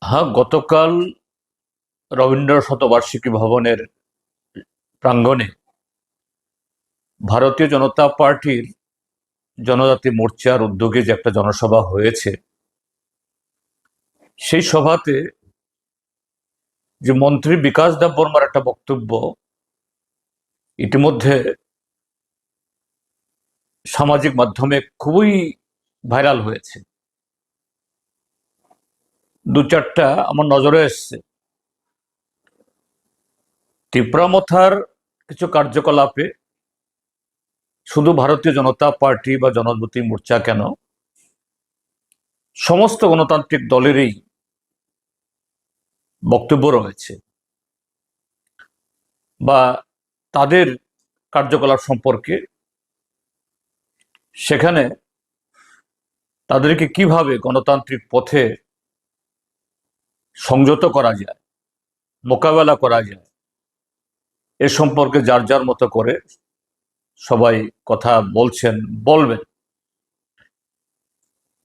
হ্যাঁ, গতকাল রবীন্দ্র শতবার্ষিকী ভবনের প্রাঙ্গণে ভারতীয় জনতা পার্টির জনজাতি মোর্চার উদ্যোগে যে একটা জনসভা হয়েছে, সেই সভাতে যে মন্ত্রী বিকাশ দেববর্মার একটা বক্তব্য ইতিমধ্যে সামাজিক মাধ্যমে খুবই ভাইরাল হয়েছে। দু চারটা আমার নজরে এসছে। তীব্রামথার কিছু কার্যকলাপে শুধু ভারতীয় জনতা পার্টি বা জনজাতি মোর্চা কেন, সমস্ত গণতান্ত্রিক দলেরই বক্তব্য রয়েছে বা তাদের কার্যকলাপ সম্পর্কে, সেখানে তাদেরকে কিভাবে গণতান্ত্রিক পথে সংযত করা যায়, মোকাবেলা করা যায়, এ সম্পর্কে যার যার মতো করে সবাই কথা বলছেন, বলবেন।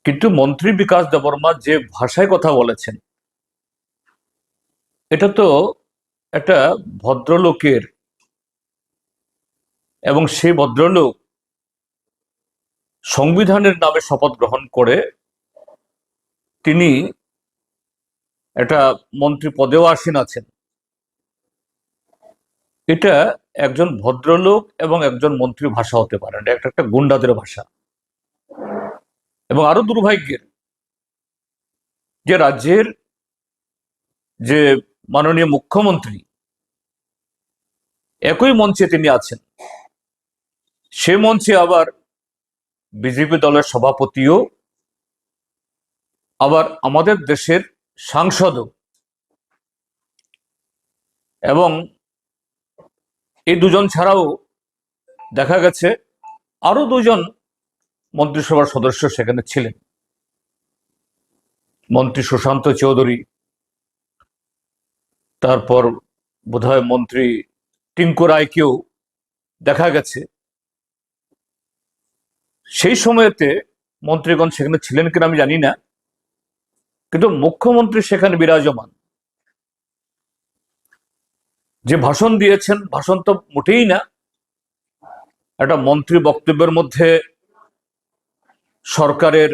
কিন্তু মন্ত্রী বিকাশ দেববর্মা যে ভাষায় কথা বলেছেন, এটা তো একটা ভদ্রলোকের, এবং সেই ভদ্রলোক সংবিধানের নামে শপথ গ্রহণ করে তিনি একটা মন্ত্রী পদেও আসীন আছেন। এটা একজন ভদ্রলোক এবং একজন মন্ত্রীর ভাষা হতে পারে না, একটা একটা গুন্ডাদের ভাষা। এবং আরো দুর্ভাগ্যের যে রাজ্যের যে মাননীয় মুখ্যমন্ত্রী একই মঞ্চে তিনি আছেন, সে মঞ্চে আবার বিজেপি দলের সভাপতিও, আবার আমাদের দেশের সাংসদও। এবং এই দুজন ছাড়াও দেখা গেছে আরো দুজন মন্ত্রিসভার সদস্য সেখানে ছিলেন। মন্ত্রী সুশান্ত চৌধুরী, তারপর বোধহয় মন্ত্রী টিঙ্কু রায়কেও দেখা গেছে। সেই সময়তে মন্ত্রীগণ সেখানে ছিলেন কিনা আমি জানি না, কিন্তু মুখ্যমন্ত্রী সেখানে বিরাজমান। যে ভাষণ দিয়েছেন, ভাষণ তো মোটেই না। একটা মন্ত্রী বক্তব্যের মধ্যে সরকারের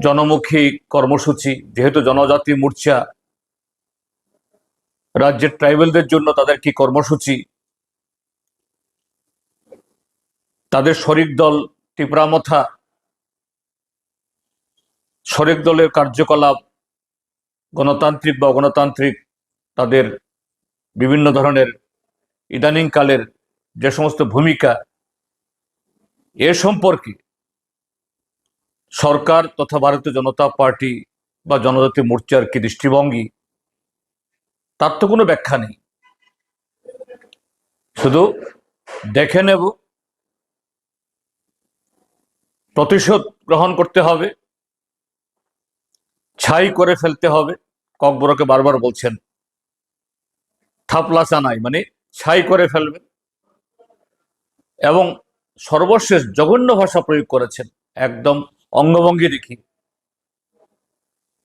জনমুখী কর্মসূচি, যেহেতু জনজাতি মোর্চা, রাজ্যের ট্রাইবেলদের জন্য তাদের কি কর্মসূচি, তাদের শরিক দল টিপরামথা, শরিক দলের কার্যকলাপ, গণতান্ত্রিক বা অগণতান্ত্রিক, তাদের বিভিন্ন ধরনের ইদানিংকালের যে সমস্ত ভূমিকা, এ সম্পর্কে সরকার তথা ভারতীয় জনতা পার্টি বা জনজাতি মোর্চার কি দৃষ্টিভঙ্গি, তার তো কোনো ব্যাখ্যা নেই। শুধু দেখে নেব, প্রতিশোধ গ্রহণ করতে হবে, ছাই করে ফেলতে হবে। ককবরকে বারবার বলছেন থাপলা চানাই, মানে ছাই করে ফেলবেন। এবং সর্বশেষ জঘন্য ভাষা প্রয়োগ করেছেন, একদম অঙ্গভঙ্গি দেখি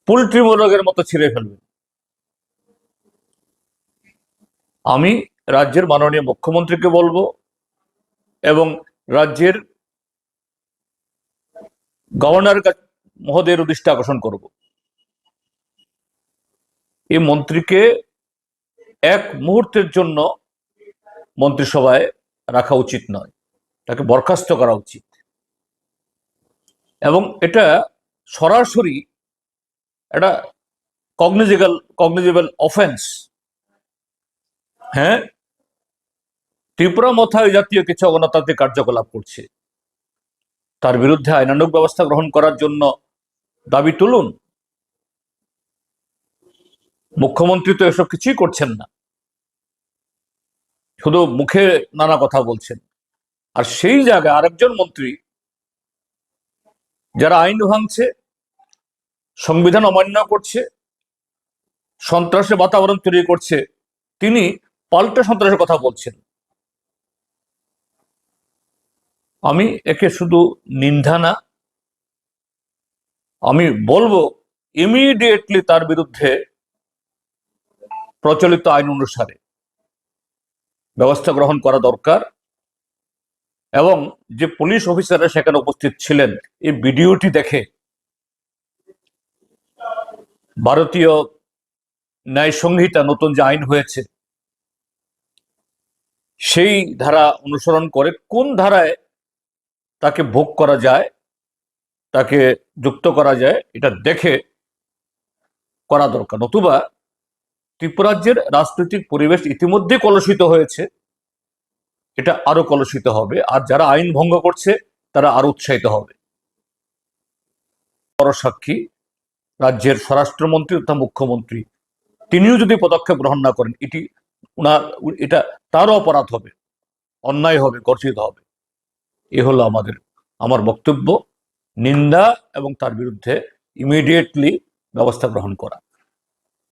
পোল্ট্রি মোরগের মতো ছিঁড়ে ফেলবেন। আমি রাজ্যের মাননীয় মুখ্যমন্ত্রীকে বলবো এবং রাজ্যের গভর্নর মহোদয়ের দৃষ্টি আকর্ষণ করব, এই মন্ত্রীকে এক মুহূর্তের জন্য মন্ত্রিসভায় রাখা উচিত নয়, তাকে বরখাস্ত করা উচিত। এবং এটা সরাসরি একটা কগনিজেবল অফেন্স। হ্যাঁ, ত্রিপুরা মথায় জাতীয় কিছু অগণতান্ত্রিক কার্যকলাপ করছে, তার বিরুদ্ধে আইনানুগ ব্যবস্থা গ্রহণ করার জন্য দাবি তুলুন। মুখ্যমন্ত্রী তো এসব কিছুই করছেন না, শুধু মুখে নানা কথা বলছেন। আর সেই জায়গায় আরেকজন মন্ত্রী, যারা আইন ভাঙছে, সংবিধান অমান্য করছে, সন্ত্রাসের বাতাবরণ তৈরি করছে, তিনি পাল্টা সন্ত্রাসের কথা বলছেন। আমি একে শুধু নিন্দা না, আমি বলবো ইমিডিয়েটলি তার বিরুদ্ধে প্রচলিত আইন অনুসারে ব্যবস্থা গ্রহণ করা দরকার। এবং যে পুলিশ অফিসাররা সেখানে উপস্থিত ছিলেন, এই ভিডিওটি দেখে ভারতীয় ন্যায় সংহিতা নতুন যে আইন হয়েছে সেই ধারা অনুসরণ করে কোন ধারায় তাকে ভোগ করা যায়, তাকে যুক্ত করা যায়, এটা দেখে করা দরকার। নতুবা ত্রিপুরাজ্যের রাজনৈতিক পরিবেশ ইতিমধ্যে কলুষিত হয়েছে, এটা আরো কলুষিত হবে, আর যারা আইন ভঙ্গ করছে তারা আরো উৎসাহিত হবে। বড় সাক্ষী রাজ্যের স্বরাষ্ট্রমন্ত্রী তথা মুখ্যমন্ত্রী, তিনিও যদি পদক্ষেপ গ্রহণ না করেন এটা তারও অপরাধ হবে, অন্যায় হবে, গর্জিত হবে। এ হলো আমার বক্তব্য। নিন্দা এবং তার বিরুদ্ধে ইমিডিয়েটলি ব্যবস্থা গ্রহণ করা।